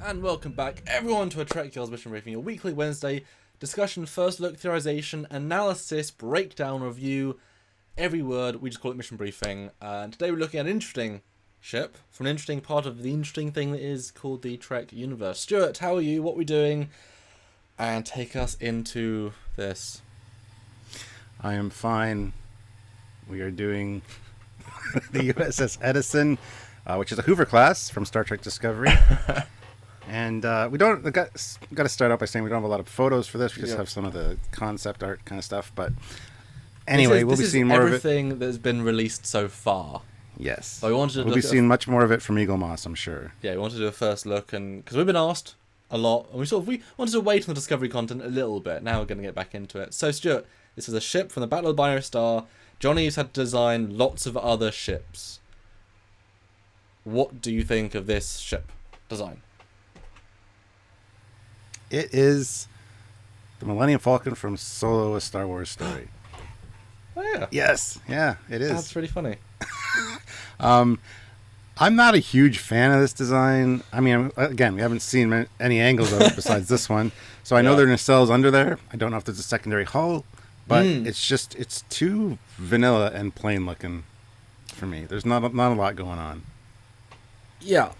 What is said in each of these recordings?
And welcome back everyone to a Trekyards Mission Briefing, your weekly Wednesday discussion, first look, theorization, analysis, breakdown, review, every word. We just call it Mission Briefing. And today we're looking at an interesting ship from an interesting part of the interesting thing that is called the Trek universe. Stuart, how are you? What are we doing? And take us into this. I am fine. We are doing the USS Edison, which is a Hoover class from Star Trek Discovery. And we got to start out by saying we don't have a lot of photos for this. We just have some of the concept art kind of stuff. But anyway, we'll be seeing more of it. Everything that's been released so far. Yes. So we'll be seeing much more of it from Eaglemoss, I'm sure. Yeah, we wanted to do a first look, and because we've been asked a lot, and we wanted to wait on the Discovery content a little bit. Now we're going to get back into it. So Stuart, this is a ship from the Battle of the Binary Star. Johnny's had to design lots of other ships. What do you think of this ship design? It is the Millennium Falcon from Solo: A Star Wars Story. Oh yeah. Yes. Yeah, it is. That's really funny. I'm not a huge fan of this design. I mean, again, we haven't seen any angles of it besides this one. So I know there are nacelles under there. I don't know if there's a secondary hull, but it's too vanilla and plain looking for me. There's not a lot going on. Yeah.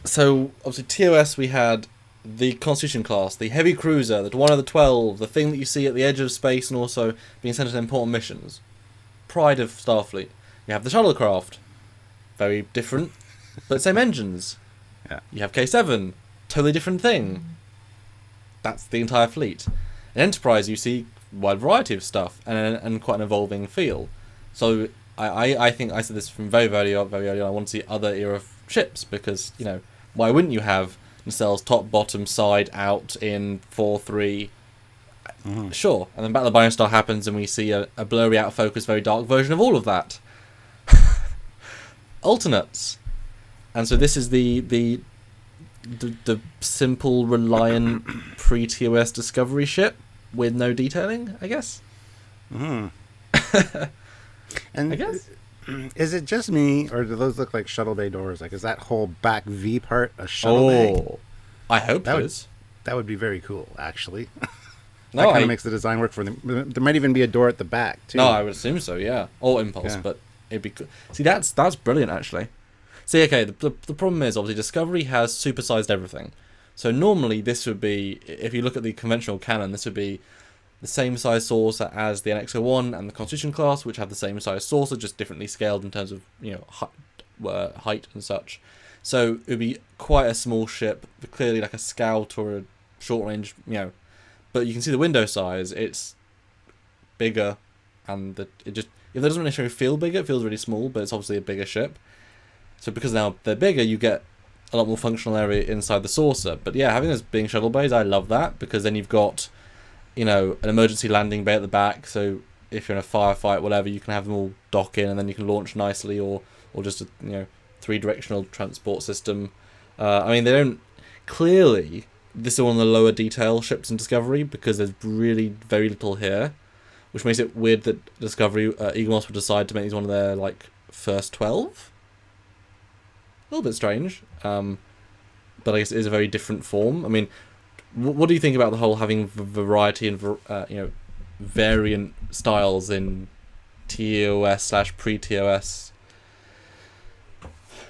So obviously TOS we had the Constitution class, the heavy cruiser, the one of the 12, the thing that you see at the edge of space and also being sent on important missions. Pride of Starfleet. You have the shuttlecraft. Very different, but same engines. Yeah. You have K7, totally different thing. That's the entire fleet. In Enterprise, you see a wide variety of stuff and quite an evolving feel. So I think I said this from very early on. I want to see other era ships because, you know, why wouldn't you have nacelles top, bottom, side, out in 4-3? Sure. And then Battle of the Binary Star happens and we see a blurry, out of focus, very dark version of all of that. Alternates. And so this is the simple, reliant pre-TOS Discovery ship with no detailing, I guess. And I guess. Is it just me, or do those look like shuttle bay doors? Like, is that whole back V part a shuttle bay? I hope it is. That would be very cool, actually. No, that kind of makes the design work for them. There might even be a door at the back, too. No, I would assume so, yeah. Or impulse, but it'd be good. See, that's brilliant, actually. See, okay, the problem is, obviously, Discovery has supersized everything. So normally this would be, if you look at the conventional canon, this would be the same size saucer as the NX-01 and the Constitution class, which have the same size saucer, just differently scaled in terms of, you know, height and such. So it would be quite a small ship, clearly like a scout or a short range, you know. But you can see the window size; it's bigger, and if it doesn't necessarily feel bigger, it feels really small. But it's obviously a bigger ship. So because now they're bigger, you get a lot more functional area inside the saucer. But yeah, having this being shuttle bays, I love that because then you've got, you know, an emergency landing bay at the back. So if you're in a firefight, whatever, you can have them all dock in, and then you can launch nicely, or just a, you know, 3-directional transport system. I mean, they don't clearly. This is one of the lower detail ships in Discovery because there's really very little here, which makes it weird that Discovery Eaglemoss would decide to make these one of their like first 12. A little bit strange, but I guess it is a very different form. I mean, what do you think about the whole having variety and you know, variant styles in TOS/pre-TOS?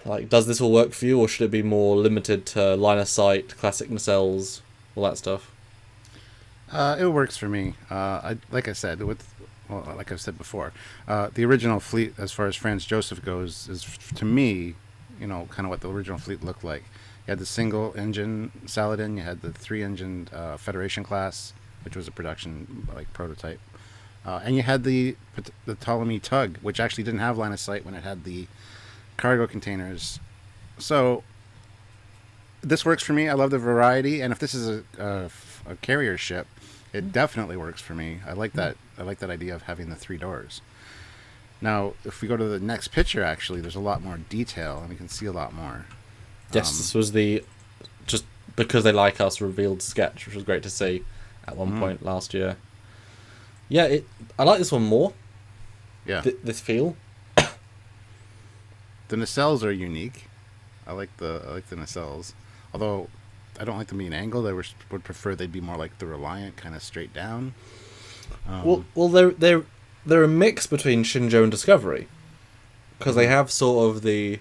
Like, does this all work for you, or should it be more limited to line of sight, classic nacelles, all that stuff? It works for me. Like I said, like I've said before, the original fleet, as far as Franz Joseph goes, is to me, you know, kind of what the original fleet looked like. You had the single-engine Saladin, you had the 3-engine Federation class, which was a production like prototype, and you had the Ptolemy Tug, which actually didn't have line of sight when it had the cargo containers. So this works for me. I love the variety, and if this is a carrier ship, it definitely works for me. I like that. I like that idea of having the 3 doors. Now, if we go to the next picture, actually, there's a lot more detail, and we can see a lot more. Yes, this was the just because they like us revealed sketch, which was great to see at one point last year. Yeah, I like this one more. Yeah, this feel. The nacelles are unique. I like the nacelles. Although I don't like them being angled. Would prefer they'd be more like the Reliant, kind of straight down. Well, they're a mix between Shinjo and Discovery, because they have sort of the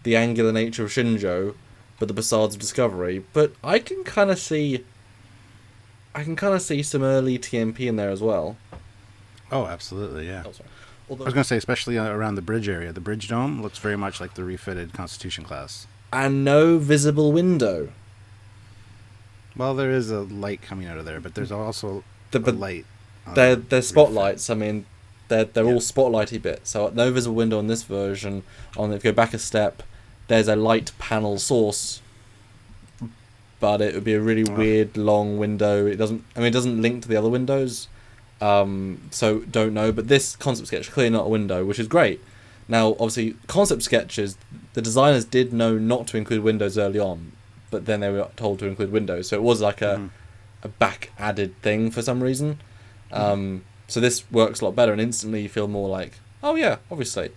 angular nature of Shinjo, but the facades of Discovery. But I can kind of see some early TMP in there as well. Oh, absolutely, yeah. Oh, sorry. Although, I was going to say, especially around the bridge area. The bridge dome looks very much like the refitted Constitution class. And no visible window. Well, there is a light coming out of there, but there's also a light. They're spotlights. I mean, they're all spotlighty bits. So no visible window on this version. If you go back a step, there's a light panel source, but it would be a really weird long window. It doesn't link to the other windows. So don't know. But this concept sketch clearly not a window, which is great. Now, obviously, concept sketches, the designers did know not to include windows early on, but then they were told to include windows. So it was like a back added thing for some reason. So this works a lot better, and instantly you feel more like, oh yeah, obviously.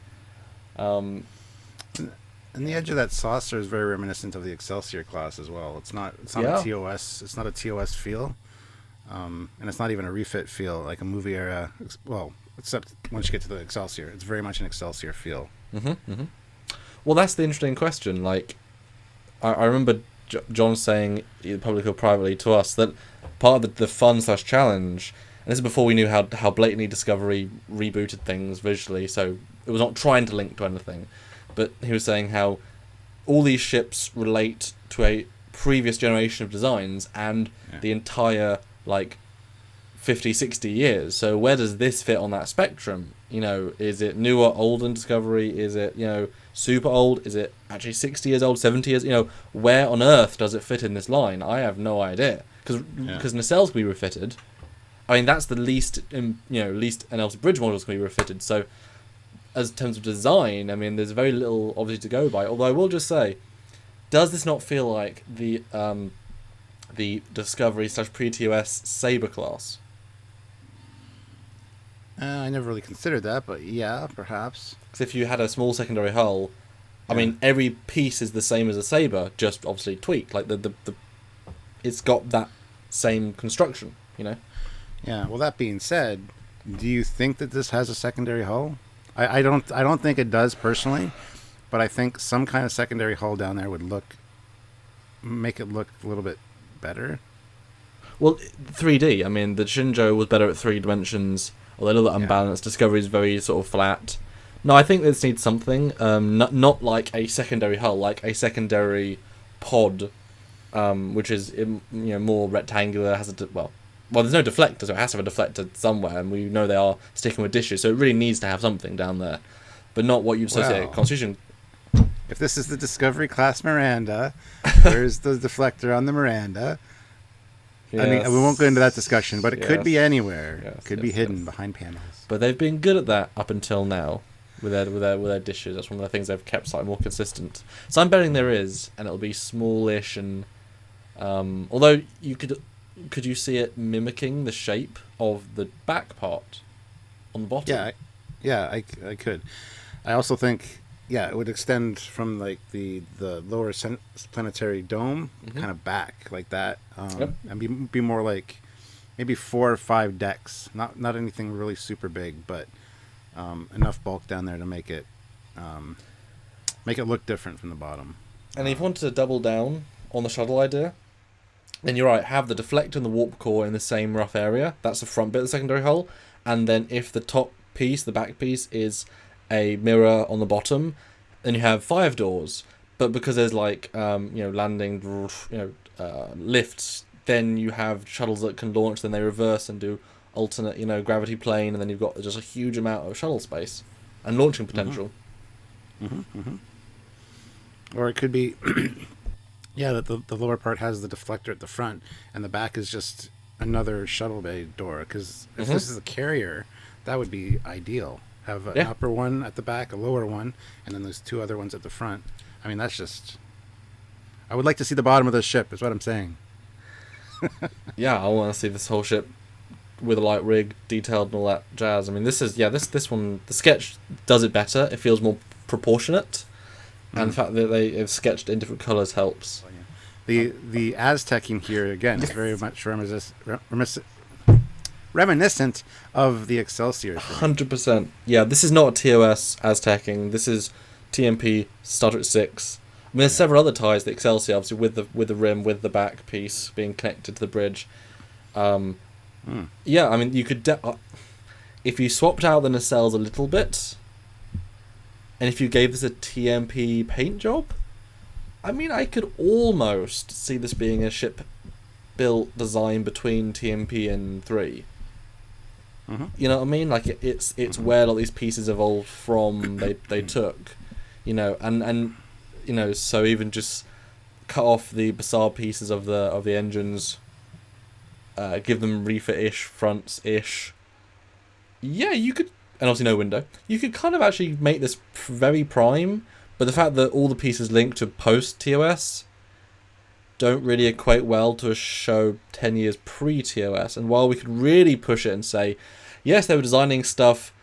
And the edge of that saucer is very reminiscent of the Excelsior class as well. It's not a TOS. It's not a TOS feel, and it's not even a refit feel like a movie era. Well, except once you get to the Excelsior, it's very much an Excelsior feel. Well, that's the interesting question. Like, I remember John saying, either publicly or privately to us, that part of the fun/challenge, and this is before we knew how blatantly Discovery rebooted things visually, so it was not trying to link to anything, but he was saying how all these ships relate to a previous generation of designs and the entire, 50, 60 years. So where does this fit on that spectrum? Is it newer, old than Discovery? Is it, super old? Is it actually 60 years old, 70 years? Where on earth does it fit in this line? I have no idea. Because nacelles can be refitted. I mean, that's the least an LC bridge models can be refitted. So, as in terms of design, I mean, there's very little obviously to go by. Although I will just say, does this not feel like the Discovery / pre-TOS Saber class? I never really considered that, but yeah, perhaps. Because if you had a small secondary hull, I mean, every piece is the same as a Saber, just obviously tweaked. Like the it's got that same construction, Yeah. Well, that being said, do you think that this has a secondary hull? I don't think it does personally, but I think some kind of secondary hull down there would make it look a little bit better. Well, 3D. I mean, the Shinjo was better at 3 dimensions, although a little bit unbalanced. Discovery is very sort of flat. No, I think this needs something. Not like a secondary hull, like a secondary pod, which is more rectangular. Has well, there's no deflector, so it has to have a deflector somewhere, and we know they are sticking with dishes, so it really needs to have something down there, but not what you associate Constitution. If this is the Discovery class Miranda, where's the deflector on the Miranda? Yes. I mean, we won't go into that discussion, but it could be anywhere. It could be hidden behind panels. But they've been good at that up until now with their dishes. That's one of the things they've kept slightly more consistent. So I'm betting there is, and it'll be smallish, and although could you see it mimicking the shape of the back part on the bottom? I could. I also think it would extend from the lower planetary dome kind of back like that, and be more like maybe 4 or 5 decks. Not anything really super big, but enough bulk down there to make it look different from the bottom. And if you wanted to double down on the shuttle idea, then you're right, have the deflector and the warp core in the same rough area. That's the front bit of the secondary hull. And then if the top piece, the back piece, is a mirror on the bottom, then you have 5 doors. But because there's landing, lifts, then you have shuttles that can launch, then they reverse and do alternate, gravity plane, and then you've got just a huge amount of shuttle space and launching potential. Or it could be... that the lower part has the deflector at the front, and the back is just another shuttle bay door. Because if this is a carrier, that would be ideal. Have an upper one at the back, a lower one, and then there's 2 other ones at the front. I mean, that's just... I would like to see the bottom of this ship, is what I'm saying. I want to see this whole ship with a light rig, detailed and all that jazz. I mean, this is... this one... The sketch does it better. It feels more proportionate. And the fact that they've sketched in different colours helps. The Aztecing here again is very much reminiscent of the Excelsior. 100%. Yeah, this is not a TOS Aztecing. This is TMP Star Trek 6. I mean, there's several other ties. The Excelsior, obviously, with the rim, with the back piece being connected to the bridge. Yeah, I mean, you could if you swapped out the nacelles a little bit, and if you gave this a TMP paint job, I mean, I could almost see this being a ship built design between TMP and 3. You know what I mean? Like it's where all these pieces evolved from. They took, you know, and you know, so even just cut off the bizarre pieces of the engines, give them refit-ish fronts-ish. Yeah, you could, and obviously no window. You could kind of actually make this very prime, but the fact that all the pieces linked to post-TOS don't really equate well to a show 10 years pre-TOS. And while we could really push it and say, yes, they were designing stuff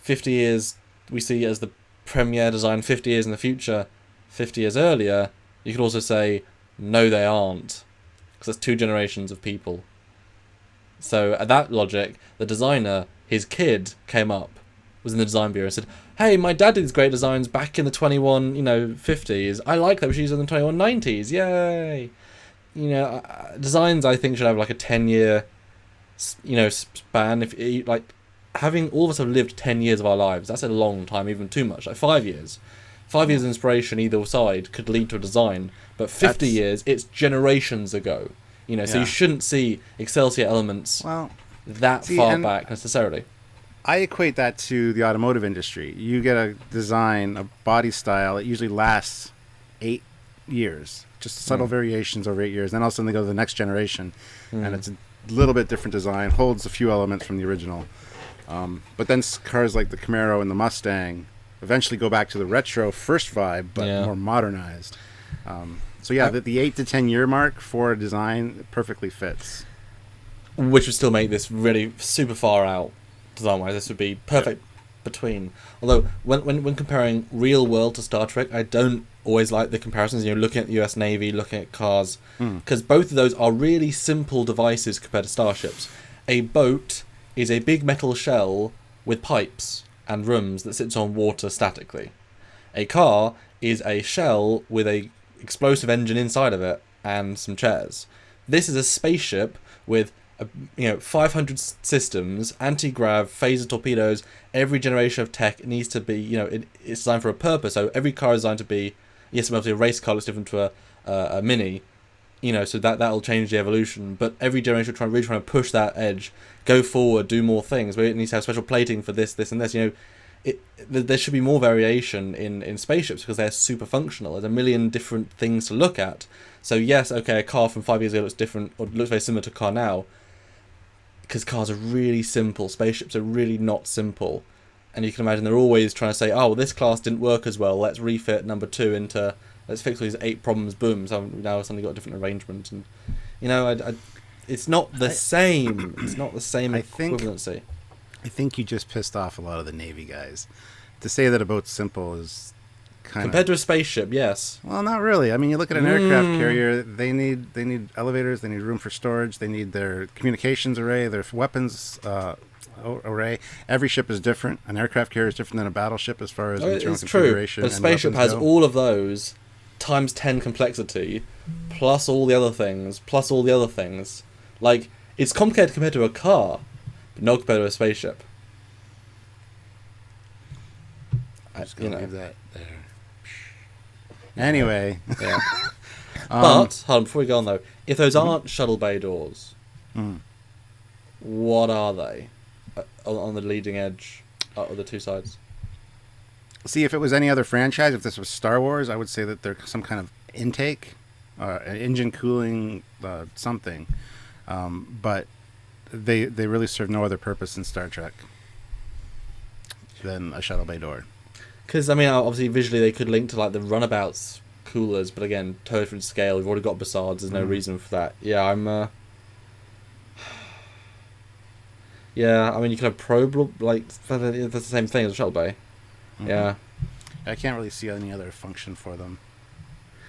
50 years, we see as the premiere design 50 years in the future, 50 years earlier, you could also say, no, they aren't. Because that's 2 generations of people. So at that logic, the designer, his kid, came up, was in the design bureau and said, hey, my dad did these great designs back in the 50s. I like that we should use them in the 2190s. Yay! You know, designs I think should have like a 10-year, span. If like having all of us have lived 10 years of our lives, that's a long time, even too much. Like 5 years. 5 years of inspiration either side could lead to a design, but 50 years, it's generations ago. You know, so you shouldn't see Excelsior elements that far back necessarily. I equate that to the automotive industry. You get a design, a body style, it usually lasts 8 years. Just subtle variations over 8 years. Then all of a sudden they go to the next generation, and it's a little bit different design, holds a few elements from the original. But then cars like the Camaro and the Mustang eventually go back to the retro first vibe, but more modernized. So the 8 to 10 year mark for a design perfectly fits. Which would still make this really super far out design-wise. This would be perfect between. Although when comparing real world to Star Trek, I don't always like the comparisons. You know, looking at the US Navy, looking at cars, because both of those are really simple devices compared to starships. A boat is a big metal shell with pipes and rooms that sits on water statically. A car is a shell with a explosive engine inside of it and some chairs. This is a spaceship with 500 systems, anti-grav, phaser torpedoes. Every generation of tech needs to be, it's designed for a purpose. So every car is designed to be, yes, obviously a race car looks different to a mini, so that'll change the evolution. But every generation really trying to push that edge, go forward, do more things. But it needs to have special plating for this, and this. There should be more variation in spaceships because they're super functional. There's a million different things to look at. So yes, okay, a car from 5 years ago looks different, or looks very similar to a car now, because cars are really simple. Spaceships are really not simple. And you can imagine they're always trying to say, oh, well, this class didn't work as well, let's refit number 2 into, let's fix all these 8 problems, boom, so now it's suddenly got a different arrangement. And, it's not the same. It's not the same equivalency. I think you just pissed off a lot of the Navy guys. To say that a boat's simple is kind of... Compared to a spaceship, yes. Well, not really. I mean, you look at an aircraft carrier, they need elevators, they need room for storage, they need their communications array, their weapons array. Every ship is different. An aircraft carrier is different than a battleship as far as internal configuration. But a spaceship has all of those times 10 complexity, plus all the other things, Like, it's complicated compared to a car, but not compared to a spaceship. I'm just gonna leave that there. Anyway. Yeah. But, hold on, before we go on though, if those aren't shuttle bay doors, what are they on the leading edge of the two sides? See, if it was any other franchise, if this was Star Wars, I would say that they're some kind of intake, an engine cooling, something. But they really serve no other purpose in Star Trek than a shuttle bay door. Because, I mean, obviously, visually they could link to, like, the runabouts coolers, but again, totally different scale. We've already got Bassards, there's no reason for that. Yeah, yeah, I mean, you could have probe, like, that's the same thing as a shuttle bay. Yeah. I can't really see any other function for them.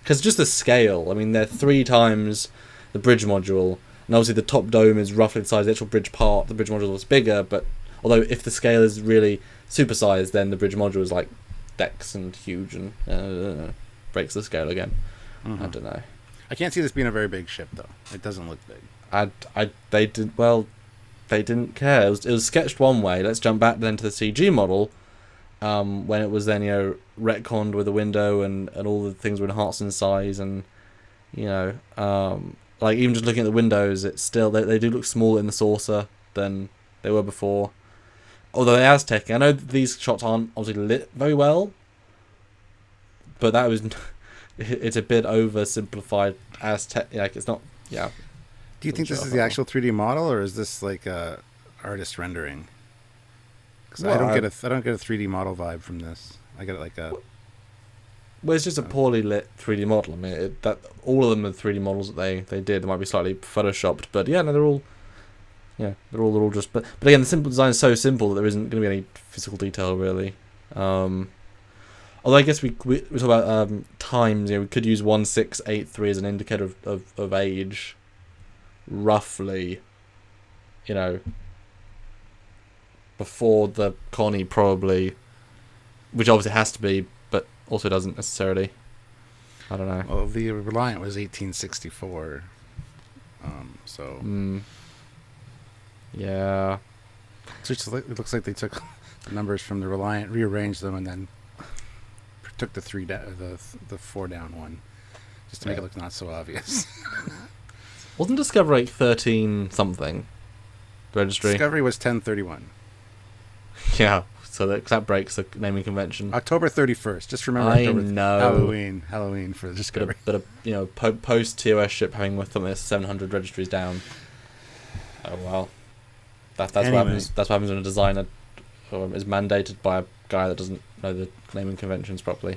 Because just the scale, I mean, they're 3 times the bridge module, and obviously the top dome is roughly the size of the actual bridge part. The bridge module is bigger, but although if the scale is really supersized, then the bridge module is like decks and huge and breaks the scale again. I don't know. I can't see this being a very big ship, though. It doesn't look big. They didn't care. It was sketched one way. Let's jump back then to the CG model, when it was then, you know, retconned with the window and all the things were enhanced in size, and, you know, like even just looking at the windows, it's still, they do look smaller in the saucer than they were before. Although the Aztec, I know that these shots aren't obviously lit very well, but that was, it's a bit oversimplified Aztec. Like, it's not, yeah. Do you think this is the actual 3D model, or is this like a artist rendering? Because I don't get a 3D model vibe from this. I get like a. Well, it's just a poorly lit 3D model. I mean, that all of them are 3D models that they did. They might be slightly photoshopped, but yeah, no, they're all just. But again, the simple design is so simple that there isn't going to be any physical detail really. Although I guess we talk about times. You know, we could use 1683 as an indicator of age. Roughly, you know, before the Connie probably, which obviously has to be, but also doesn't necessarily. I don't know. Well, the Reliant was 1864, so. Yeah. So it looks like they took the numbers from the Reliant, rearranged them, and then took the 4 down one, just to make it look not so obvious. Wasn't Discovery 13 something? The registry? Discovery was 1031. Yeah, so that breaks the naming convention. October 31st. Just remember I October. know. Halloween for Discovery. But you know, post TOS ship having with them 700 registries down. Oh well. That's anyway. what happens. That's what happens when a designer is mandated by a guy that doesn't know the naming conventions properly.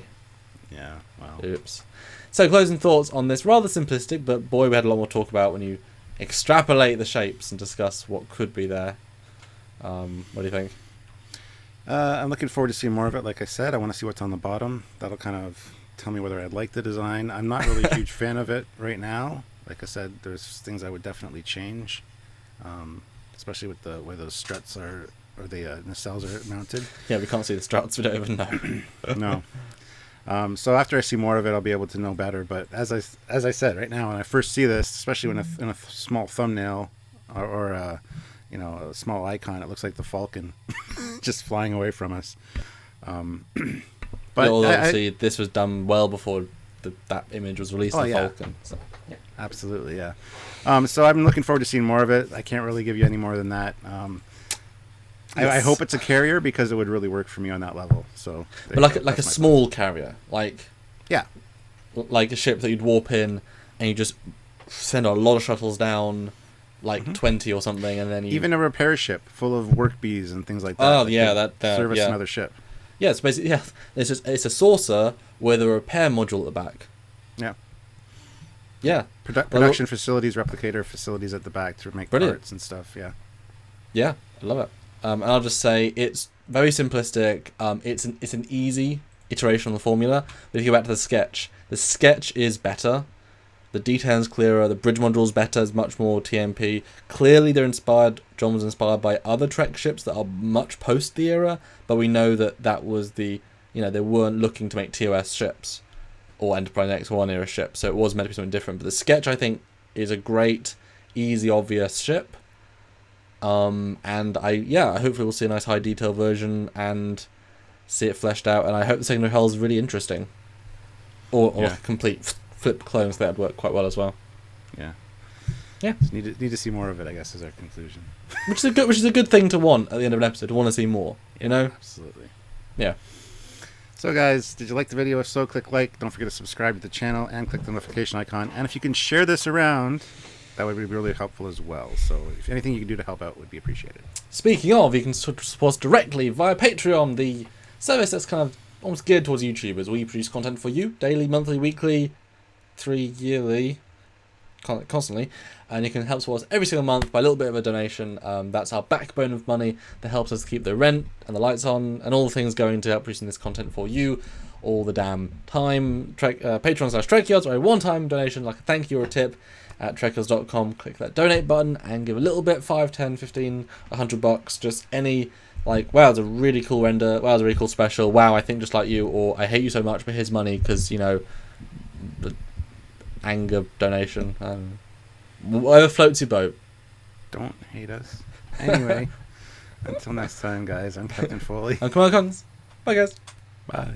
Yeah. Wow. Oops. So closing thoughts on this rather simplistic, but boy, we had a lot more to talk about when you extrapolate the shapes and discuss what could be there. What do you think? I'm looking forward to seeing more of it. Like I said, I want to see what's on the bottom. That'll kind of tell me whether I like the design. I'm not really a huge fan of it right now. Like I said, there's things I would definitely change, especially with the way those struts are, or the nacelles are mounted. Yeah, we can't see the struts. We don't even know. No. So after I see more of it, I'll be able to know better. But as I said, right now, when I first see this, especially when in a small thumbnail or a small icon, it looks like the Falcon just flying away from us. But obviously, this was done well before that image was released. The Falcon. So, yeah. Absolutely, yeah. So I'm looking forward to seeing more of it. I can't really give you any more than that. Yes. I hope it's a carrier because it would really work for me on that level. So, but like a small carrier, like a ship that you'd warp in and you just send a lot of shuttles down, like 20 or something, and then even a repair ship full of work bees and things like that. Oh yeah, that service another ship. Yeah, it's basically it's a saucer with a repair module at the back. Yeah. Yeah. Production facilities, replicator facilities at the back to make parts and stuff. Yeah. Yeah, I love it. And I'll just say it's very simplistic. It's an easy iteration on the formula. But if you go back to the sketch is better. The detail's clearer. The bridge module's better. It's much more TMP. Clearly, John was inspired by other Trek ships that are much post the era. But we know that was they weren't looking to make TOS ships or Enterprise X1 era ships. So it was meant to be something different. But the sketch, I think, is a great, easy, obvious ship. And hopefully we'll see a nice high detail version and see it fleshed out. And I hope the secondary hull is really interesting, or complete flip clones. That'd work quite well as well. Yeah. Just need to see more of it, I guess, is our conclusion. Which is a good thing to want at the end of an episode. To want to see more. You know. Absolutely. Yeah. So guys, did you like the video? If so, click like. Don't forget to subscribe to the channel and click the notification icon. And if you can share this around, that would be really helpful as well. So if anything you can do to help out would be appreciated. Speaking of, you can support us directly via Patreon, the service that's kind of almost geared towards YouTubers. We produce content for you, daily, monthly, weekly, 3 yearly, constantly. And you can help support us every single month by a little bit of a donation. That's our backbone of money that helps us keep the rent and the lights on and all the things going to help producing this content for you. all the damn time. Patreon/Trekyards, or a one-time donation like a thank you or a tip at trekyards.com. Click that donate button and give a little bit, 5, 10, 15, $100, just any, like, wow, it's a really cool render, wow, it's a really cool special, wow, I think just like you, or I hate you so much, but here's money, because, you know, the anger donation, whatever floats your boat. Don't hate us. Anyway, until next time, guys, I'm Captain Foley. I'm Commander Kongs. Bye, guys. Bye.